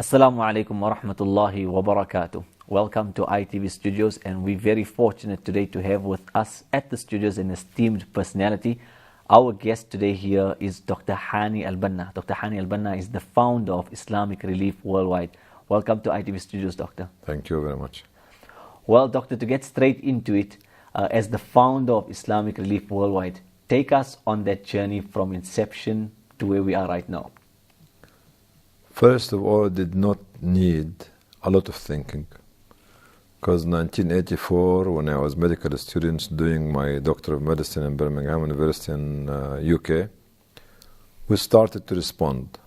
Assalamu alaikum wa rahmatullahi wa barakatuh. Welcome to ITV Studios, and we're very fortunate today to have with us at the studios an esteemed personality. Our guest today here is Dr. Hani Al-Banna. Dr. Hani Al-Banna is the founder of Islamic Relief Worldwide. Welcome to ITV Studios, Doctor. Thank you very much. Well, Doctor, to get straight into it, as the founder of Islamic Relief Worldwide, take us on that journey from inception to where we are right now. First of all, I did not need a lot of thinking, because 1984, when I was medical student doing my Doctor of Medicine in Birmingham University in UK, we started to respond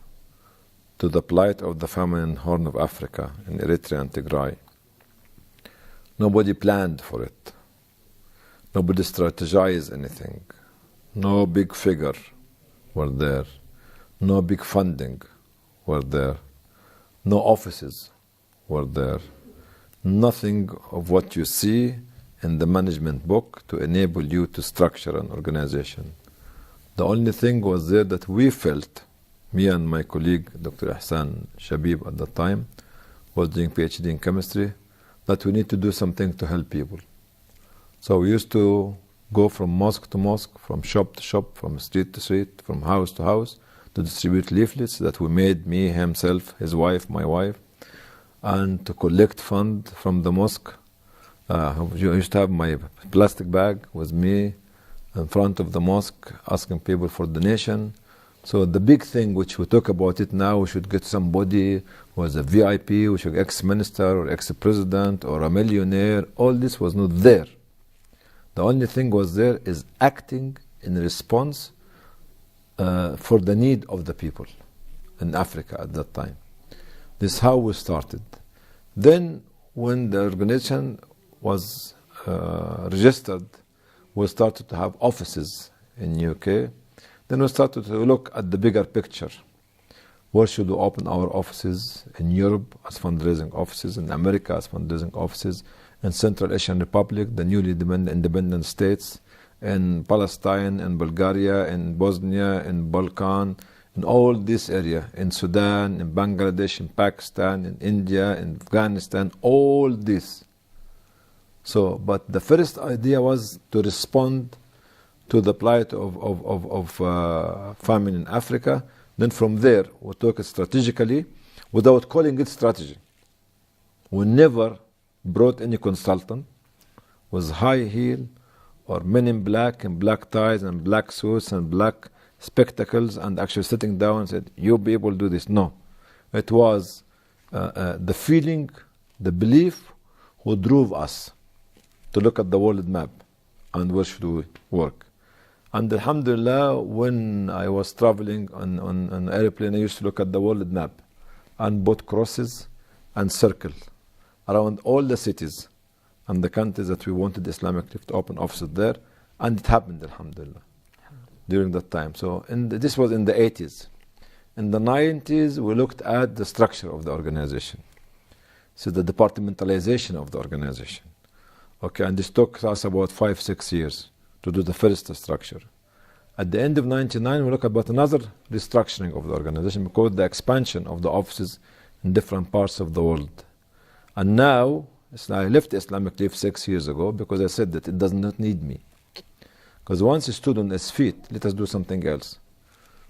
to the plight of the famine in Horn of Africa, in Eritrea and Tigray. Nobody planned for it. Nobody strategized anything. No big figure were there. No big funding were there. No offices were there. Nothing of what you see in the management book to enable you to structure an organization. The only thing was there that we felt, me and my colleague Dr. Ihsan Shabib at the time, was doing PhD in chemistry, that we need to do something to help people. So we used to go from mosque to mosque, from shop to shop, from street to street, from house to house, to distribute leaflets that we made, me, himself, his wife, my wife, and to collect fund from the mosque. I used to have my plastic bag with me in front of the mosque, asking people for donation. So the big thing which we talk about it now, we should get somebody who was a VIP, we should ex-minister or ex-president or a millionaire. All this was not there. The only thing was there is acting in response for the need of the people in Africa at that time. This is how we started. Then when the organization was registered, we started to have offices in UK. Then we started to look at the bigger picture. Where should we open our offices? In Europe as fundraising offices, in America as fundraising offices, in Central Asian Republic, the newly independent states, in Palestine, in Bulgaria, in Bosnia, in Balkan, in all this area, in Sudan, in Bangladesh, in Pakistan, in India, in Afghanistan, all this. So, but the first idea was to respond to the plight of famine in Africa. Then from there, we took it strategically without calling it strategy. We never brought any consultant with high heel or men in black and black ties and black suits and black spectacles and actually sitting down and said, you people do this. No. It was the feeling, the belief who drove us to look at the world map and where should we work. And alhamdulillah, when I was traveling on an airplane, I used to look at the world map and put crosses and circle around all the cities and the countries that we wanted Islamic Relief to open offices there, and it happened, alhamdulillah, during that time. So this was in the 80s. In the 90s, we looked at the structure of the organization. So the departmentalization of the organization. Okay, and this took us about 5-6 years to do the first structure. At the end of 99, we look about another restructuring of the organization because the expansion of the offices in different parts of the world. And now, I left Islamic Relief 6 years ago because I said that it does not need me. Because once it stood on its feet, let us do something else.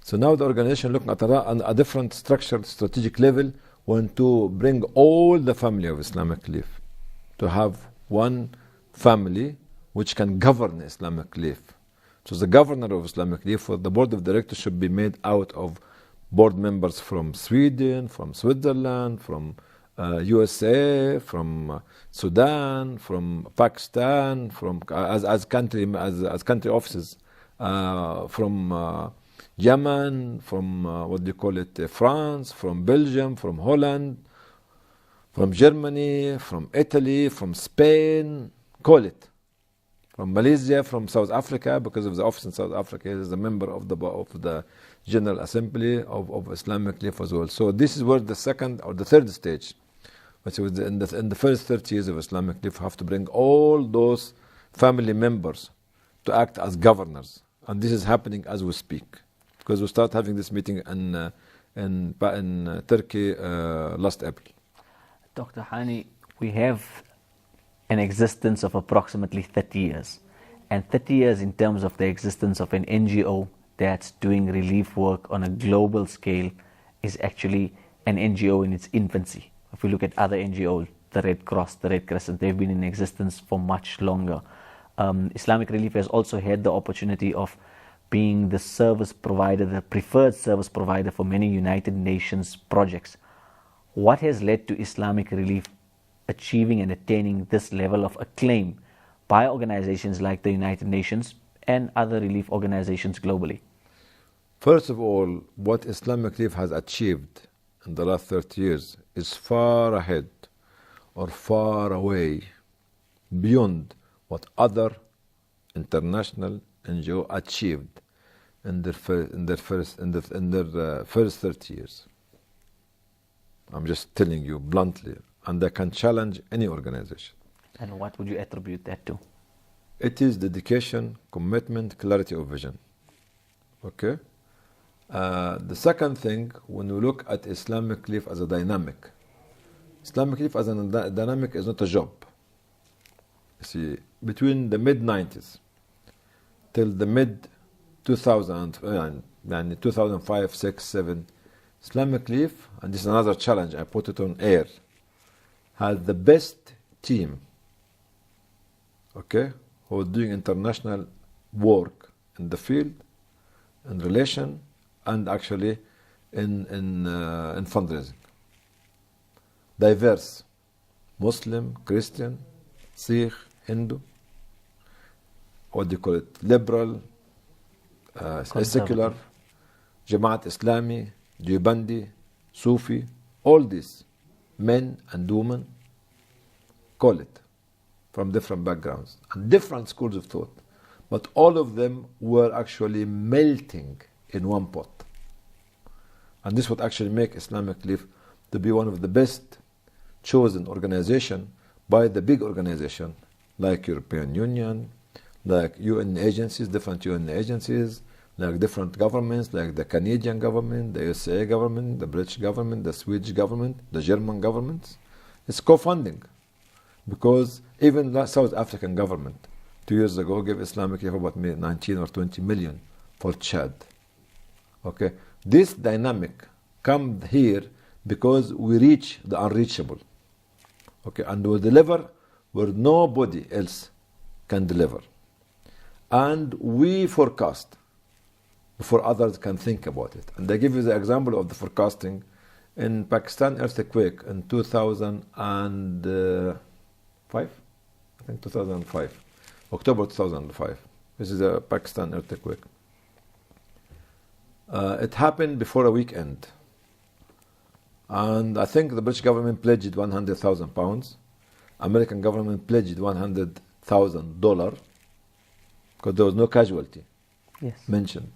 So now the organization looking at a different structured strategic level, want to bring all the family of Islamic Relief to have one family which can govern Islamic Relief. So the governor of Islamic Relief, the board of directors should be made out of board members from Sweden, from Switzerland, from USA, from Sudan, from Pakistan, from as country offices, from Yemen, from France, from Belgium, from Holland, from Germany, from Italy, from Spain, call it. From Malaysia, from South Africa, because of the office in South Africa, he is a member of the General Assembly of Islamic Relief as well. So this is where the second or the third stage, which was in the first 30 years of Islamic Relief, have to bring all those family members to act as governors. And this is happening as we speak. Because we start having this meeting in Turkey last April. Dr. Hani, we have an existence of approximately 30 years. And 30 years in terms of the existence of an NGO that's doing relief work on a global scale is actually an NGO in its infancy. If we look at other NGOs, the Red Cross, the Red Crescent, they've been in existence for much longer. Islamic Relief has also had the opportunity of being the service provider, the preferred service provider for many United Nations projects. What has led to Islamic Relief achieving and attaining this level of acclaim by organizations like the United Nations and other relief organizations globally? First of all, what Islamic Relief has achieved in the last 30 years is far ahead or far away beyond what other international NGO achieved in their first 30 years. I'm just telling you bluntly, and I can challenge any organization. And what would you attribute that to? It is dedication, commitment, clarity of vision. Okay? The second thing, when we look at Islamic Relief as a dynamic, Islamic Relief as a dynamic is not a job. You see, between the mid-90s till the mid-2000, 2005, 6, 7, Islamic Relief, and this is another challenge, I put it on air, had the best team, okay, who are doing international work in the field, in relation, and actually in fundraising. Diverse, Muslim, Christian, Sikh, Hindu, what do you call it, liberal, secular, Jamaat Islami, Deobandi, Sufi, all these, men and women, call it, from different backgrounds and different schools of thought. But all of them were actually melting in one pot. And this would actually make Islamic Relief to be one of the best chosen organization by the big organization like European Union, like UN agencies, different UN agencies, like different governments, like the Canadian government, the IRSA government, the British government, the Swedish government, the German governments. It's co-funding. Because even the South African government 2 years ago gave Islamic Relief about 19 or 20 million for Chad. Okay, this dynamic comes here because we reach the unreachable. Okay, and we deliver where nobody else can deliver. And we forecast before others can think about it. And I give you the example of the forecasting in Pakistan earthquake in 2005. I think 2005, October 2005. This is a Pakistan earthquake. It happened before a weekend. And I think the British government pledged £100,000. American government pledged $100,000 because there was no casualty mentioned.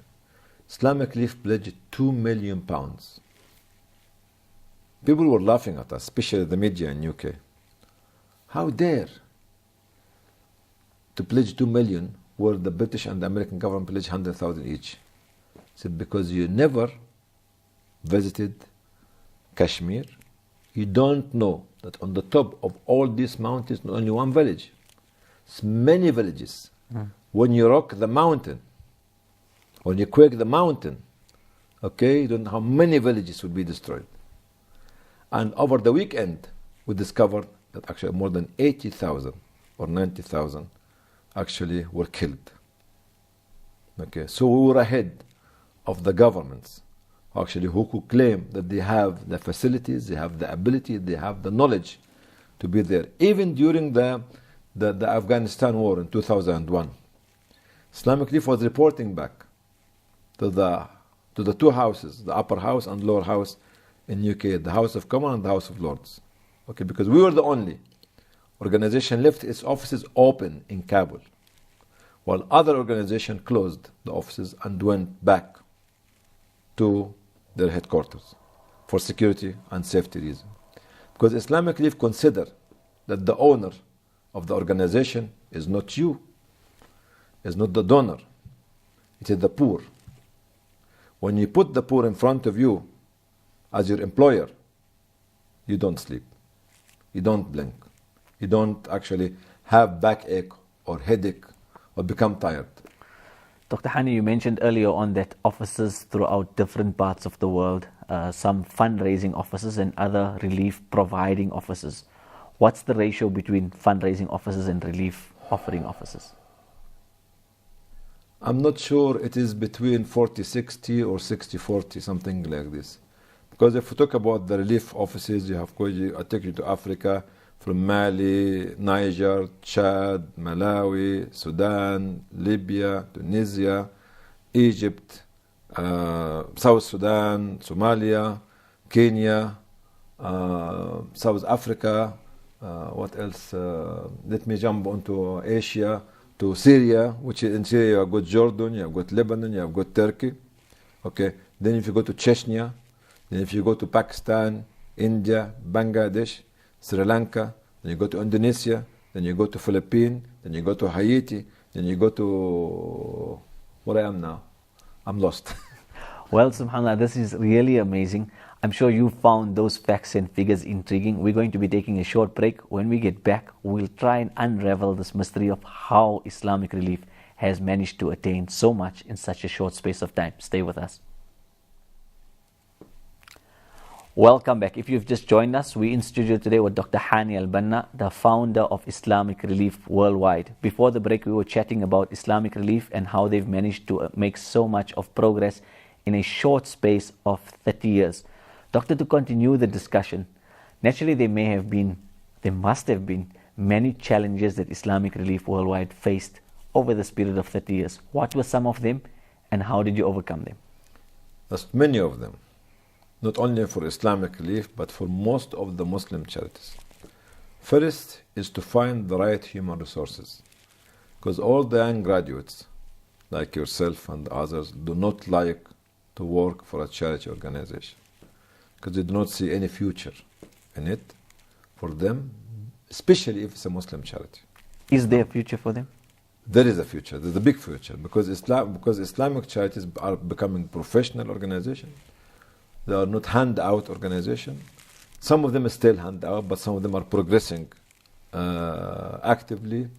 Islamic Relief pledged £2 million. People were laughing at us, especially the media in UK. How dare to pledge 2 million where the British and the American government pledged 100,000 each? I said, because you never visited Kashmir, you don't know that on the top of all these mountains, not only one village, it's many villages. When you rock the mountain, when you quake the mountain, okay, you don't know how many villages will be destroyed. And over the weekend, we discovered that actually more than 80,000 or 90,000 actually were killed. Okay, so we were ahead of the governments actually who could claim that they have the facilities, they have the ability, they have the knowledge to be there. Even during the Afghanistan war in 2001, Islamic Relief was reporting back to the two houses, the upper house and lower house in UK, the House of Commons and the House of Lords. Okay, because we were the only organization left its offices open in Kabul, while other organizations closed the offices and went back to their headquarters for security and safety reasons. Because Islamic Relief consider that the owner of the organization is not you, is not the donor, it is the poor. When you put the poor in front of you, as your employer, you don't sleep, you don't blink, you don't actually have backache or headache or become tired. Dr. Hani, you mentioned earlier on that offices throughout different parts of the world, some fundraising offices and other relief providing offices. What's the ratio between fundraising offices and relief offering offices? I'm not sure it is between 40-60 or 60-40, something like this. Because if we talk about the relief offices, I take you to Africa, from Mali, Niger, Chad, Malawi, Sudan, Libya, Tunisia, Egypt, South Sudan, Somalia, Kenya, South Africa, what else? Let me jump onto Asia, to Syria, which in Syria you have got Jordan, you have got Lebanon, you have got Turkey. Okay. Then if you go to Chechnya, then if you go to Pakistan, India, Bangladesh, Sri Lanka, then you go to Indonesia, then you go to Philippines, then you go to Haiti, then you go to where I am now. I'm lost. Well, subhanAllah, this is really amazing. I'm sure you found those facts and figures intriguing. We're going to be taking a short break. When we get back, we'll try and unravel this mystery of how Islamic Relief has managed to attain so much in such a short space of time. Stay with us. Welcome back. If you've just joined us, we're in studio today with Dr. Hani Al-Banna, the founder of Islamic Relief Worldwide. Before the break, we were chatting about Islamic Relief and how they've managed to make so much of progress in a short space of 30 years. Doctor, to continue the discussion, naturally there must have been many challenges that Islamic Relief Worldwide faced over this period of 30 years. What were some of them and how did you overcome them? There's many of them. Not only for Islamic Relief, but for most of the Muslim charities. First is to find the right human resources. Because all the young graduates, like yourself and others, do not like to work for a charity organization. Because they do not see any future in it for them, especially if it's a Muslim charity. Is there a future for them? There is a future. There's a big future. Because Islamic charities are becoming professional organizations. They are not hand-out organization. Some of them are still hand-out, but some of them are progressing actively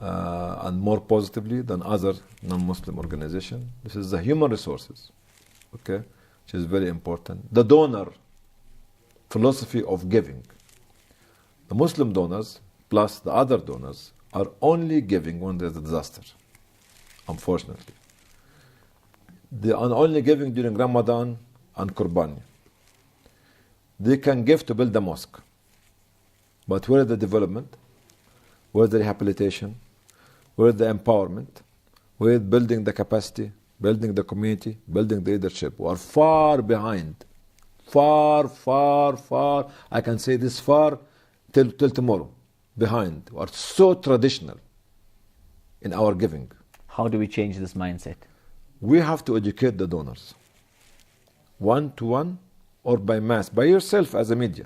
and more positively than other non-Muslim organizations. This is the human resources, okay, which is very important. The donor philosophy of giving. The Muslim donors plus the other donors are only giving when there's a disaster, unfortunately. They are only giving during Ramadan and Qurbani. They can give to build a mosque. But where is the development? Where is the rehabilitation? Where is the empowerment? Where is building the capacity, building the community, building the leadership? We are far behind. Far, far, far. I can say this far till tomorrow. Behind. We are so traditional in our giving. How do we change this mindset? We have to educate the donors. One-to-one or by mass, by yourself as a media.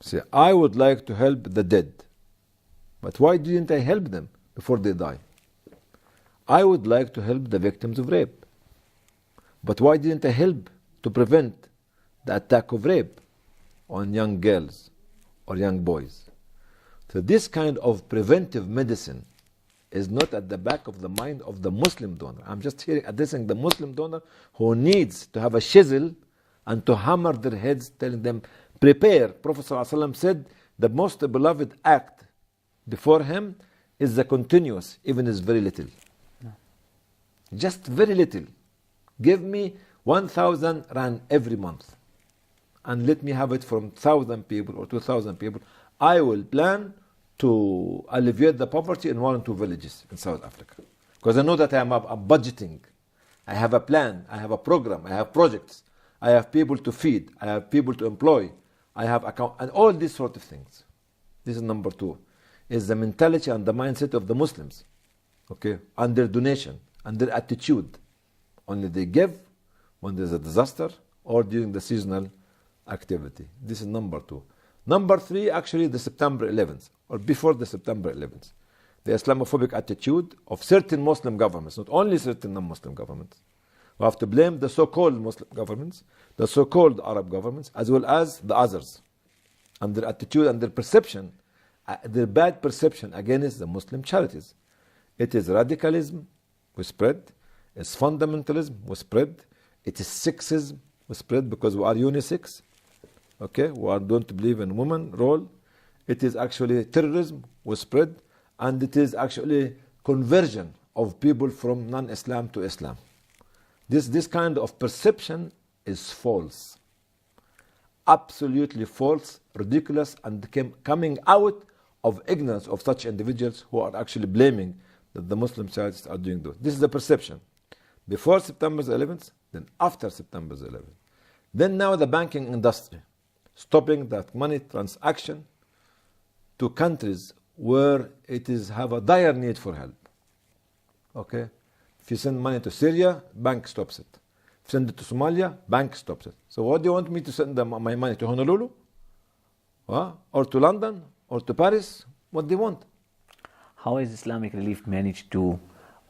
Say, I would like to help the dead. But why didn't I help them before they die? I would like to help the victims of rape. But why didn't I help to prevent the attack of rape on young girls or young boys? So this kind of preventive medicine is not at the back of the mind of the Muslim donor. I'm just here addressing the Muslim donor who needs to have a chisel and to hammer their heads, telling them, prepare. Prophet ﷺ said, the most beloved act before him is the continuous, even is very little. No. Just very little. Give me 1,000 rand every month and let me have it from 1,000 people or 2,000 people. I will plan to alleviate the poverty in 1 or 2 villages in South Africa. Because I know that I'm budgeting. I have a plan. I have a program. I have projects. I have people to feed. I have people to employ. I have account, and all these sort of things. This is number 2. Is the mentality and the mindset of the Muslims. Okay? And their donation and their attitude. Only they give when there's a disaster or during the seasonal activity. This is number 2. Number 3, actually, the September 11th, or before the September 11th. The Islamophobic attitude of certain Muslim governments, not only certain non-Muslim governments, We have to blame the so-called Muslim governments, the so-called Arab governments, as well as the others, and their attitude and their perception, their bad perception against the Muslim charities. It is radicalism we spread, it's fundamentalism we spread, it is sexism we spread because we are unisex, okay, we don't believe in woman role. It is actually terrorism we spread, and it is actually conversion of people from non-Islam to Islam. This kind of perception is false, absolutely false, ridiculous, and coming out of ignorance of such individuals who are actually blaming that the Muslim charities are doing those. This is the perception. Before September 11th, then after September 11th. Then now the banking industry, stopping that money transaction to countries where it is have a dire need for help. Okay? If you send money to Syria, bank stops it. If you send it to Somalia, bank stops it. So what do you want me to send my money to Honolulu? Or to London? Or to Paris? What do they want? How has Islamic Relief managed to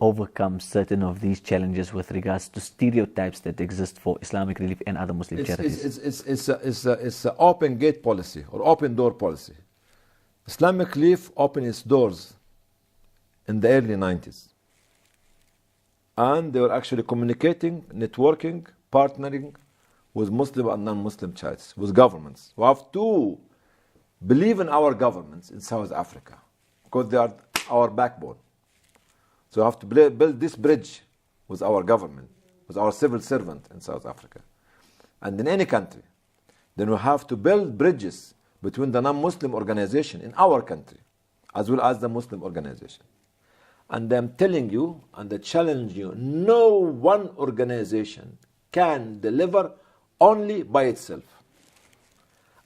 overcome certain of these challenges with regards to stereotypes that exist for Islamic Relief and other Muslim charities? It's an open gate policy or open door policy. Islamic Relief opened its doors in the early 90s. And they were actually communicating, networking, partnering with Muslim and non-Muslim charities, with governments. We have to believe in our governments in South Africa because they are our backbone. So we have to build this bridge with our government, with our civil servant in South Africa. And in any country, then we have to build bridges between the non-Muslim organization in our country, as well as the Muslim organization. And I'm telling you, and I challenge you, no one organization can deliver only by itself.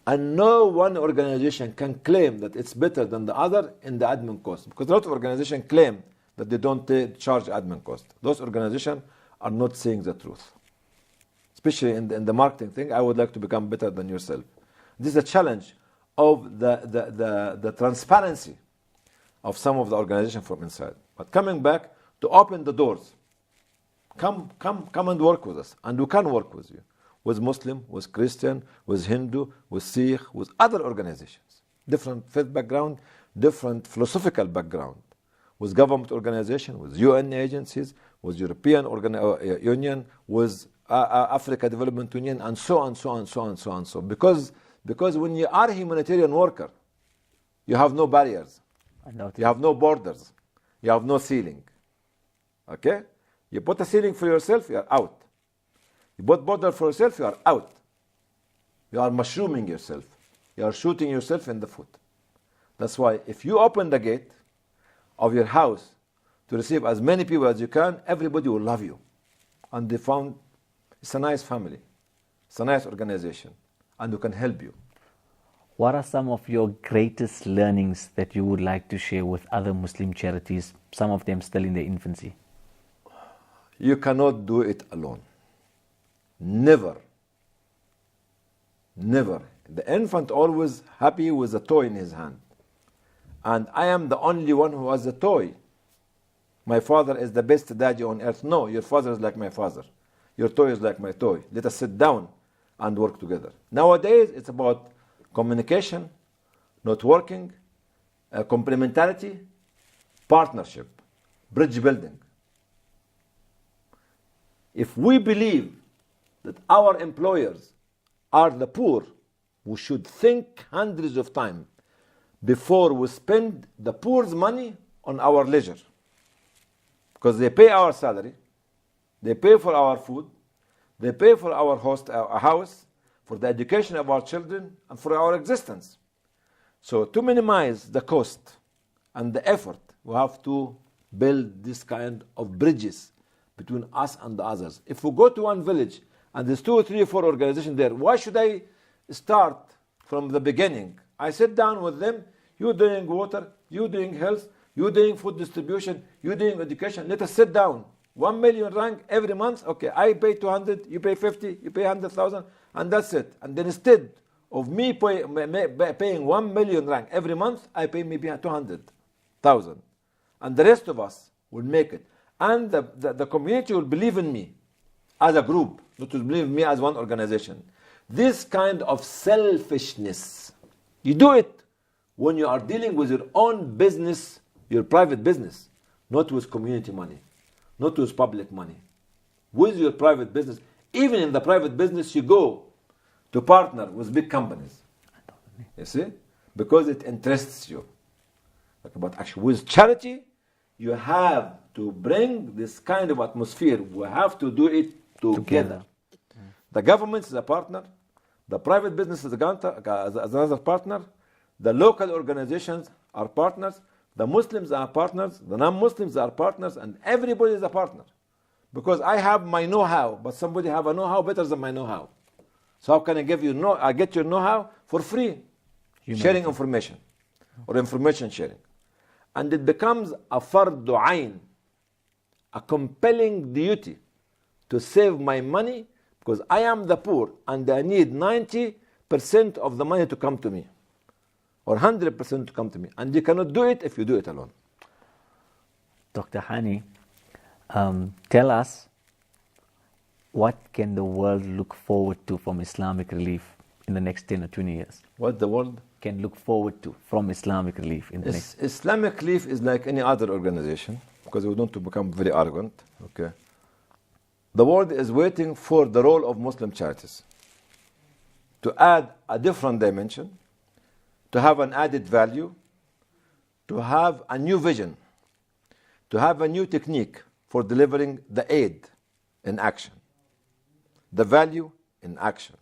And no one organization can claim that it's better than the other in the admin cost. Because a lot of organizations claim that they don't charge admin cost. Those organizations are not saying the truth. Especially in the marketing thing, I would like to become better than yourself. This is a challenge of the transparency of some of the organizations from inside. But coming back to open the doors, come and work with us, and we can work with you, with Muslim, with Christian, with Hindu, with Sikh, with other organizations, different faith background, different philosophical background, with government organization, with UN agencies, with European Union, with Africa Development Union, and so on, so on, so on, so on, so. Because when you are a humanitarian worker, you have no barriers. You have no borders. You have no ceiling. Okay? You put a ceiling for yourself, you are out. You put border for yourself, you are out. You are mushrooming yourself. You are shooting yourself in the foot. That's why if you open the gate of your house to receive as many people as you can, everybody will love you. And they found it's a nice family. It's a nice organization. And we can help you. What are some of your greatest learnings that you would like to share with other Muslim charities, some of them still in their infancy? You cannot do it alone. Never. Never. The infant always happy with a toy in his hand. And I am the only one who has a toy. My father is the best daddy on earth. No, your father is like my father. Your toy is like my toy. Let us sit down and work together. Nowadays, it's about communication, networking, complementarity, partnership, bridge building. If we believe that our employers are the poor, we should think hundreds of times before we spend the poor's money on our leisure. Because they pay our salary, they pay for our food, they pay for our house, for the education of our children, and for our existence. So to minimize the cost and the effort, we have to build this kind of bridges between us and the others. If we go to one village and there's 2 or 3 or 4 organizations there, why should I start from the beginning? I sit down with them, you doing water, you doing health, you doing food distribution, you doing education, let us sit down. 1 million rand every month, okay, I pay 200, you pay 50, you pay 100,000, and that's it. And then instead of me paying 1 million rand every month, I pay maybe 200,000. And the rest of us will make it. And the community will believe in me. as a group, not to believe me as one organization. This kind of selfishness, you do it when you are dealing with your own business, your private business, not with community money, not with public money. With your private business, even in the private business, you go to partner with big companies. You see? Because it interests you. But actually, with charity, you have to bring this kind of atmosphere. We have to do it together. The government is a partner. The private business is another partner. The local organizations are partners. The Muslims are partners. The non-Muslims are partners. And everybody is a partner. Because I have my know-how, but somebody have a know-how better than my know-how. So how can I give you I get your know-how for free? Sharing information or information sharing. And it becomes a fardu ayn, a compelling duty to save my money because I am the poor and I need 90% of the money to come to me or 100% to come to me. And you cannot do it if you do it alone. Dr. Hani, tell us, what can the world look forward to from Islamic Relief in the next 10 or 20 years? What the world can look forward to from Islamic Relief in the next... Islamic Relief is like any other organization, because we don't want to become very arrogant. Okay. The world is waiting for the role of Muslim charities to add a different dimension, to have an added value, to have a new vision, to have a new technique for delivering the aid in action, the value in action.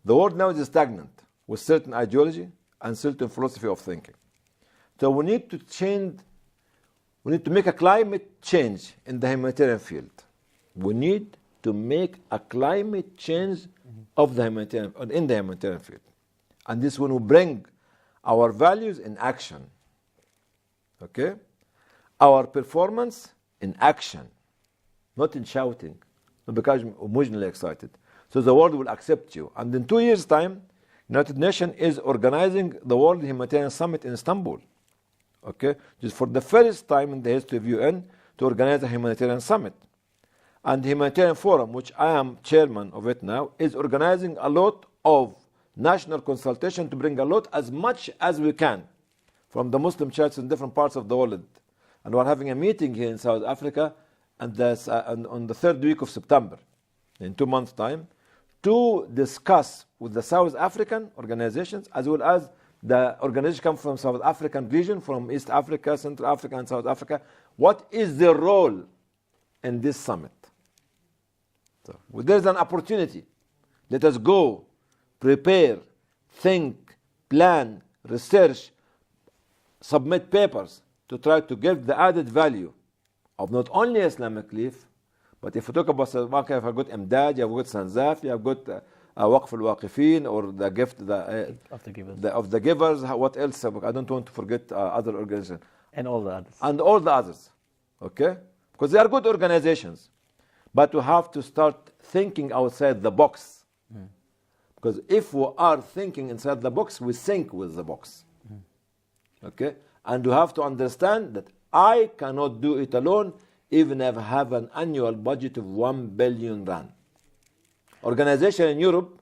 The world now is stagnant with certain ideology and certain philosophy of thinking. So we need to change, we need to make a climate change in the humanitarian field. We need to make a climate change of the humanitarian, in the humanitarian field. And this one will bring our values in action. Okay? Our performance in action, not in shouting, not because I'm emotionally excited. So the world will accept you. And in 2 years' time, United Nations is organizing the World Humanitarian Summit in Istanbul. Okay? Just for the first time in the history of UN to organize a humanitarian summit. And the Humanitarian Forum, which I am chairman of it now, is organizing a lot of national consultation to bring a lot, as much as we can, from the Muslim churches in different parts of the world. And we're having a meeting here in South Africa and on the 3rd week of September, in 2 months' time, to discuss with the South African organizations, as well as the organizations come from South African region, from East Africa, Central Africa, and South Africa, what is their role in this summit? So, there's an opportunity. Let us go, prepare, think, plan, research, submit papers to try to give the added value of not only Islamic Relief, but if you talk about South Africa, you have got Imdad, you have got Sanzaf, you have got Waqf al-Waqifin, or the gift of the givers. What else? I don't want to forget other organizations. And all the others. And all the others. Okay? Because they are good organizations. But we have to start thinking outside the box. Because if we are thinking inside the box, we sink with the box. Okay? And you have to understand that I cannot do it alone, even if I have an annual budget of 1 billion rand. Organizations in Europe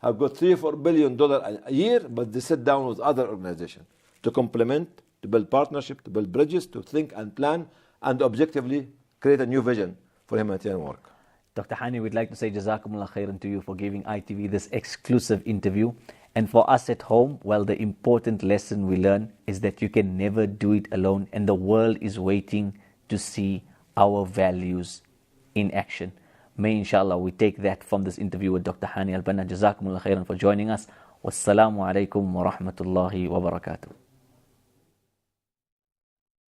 have got $3-4 billion a year, but they sit down with other organizations to complement, to build partnership, to build bridges, to think and plan, and objectively create a new vision for humanitarian work. Dr. Hani, we'd like to say Jazakumullah khairan to you for giving ITV this exclusive interview. And for us at home, well, the important lesson we learn is that you can never do it alone, and the world is waiting to see our values in action. May inshallah we take that from this interview with Dr. Hani Al-Banna. Jazakumullah khairan for joining us. Wassalamu alaikum wa rahmatullahi wa barakatuh.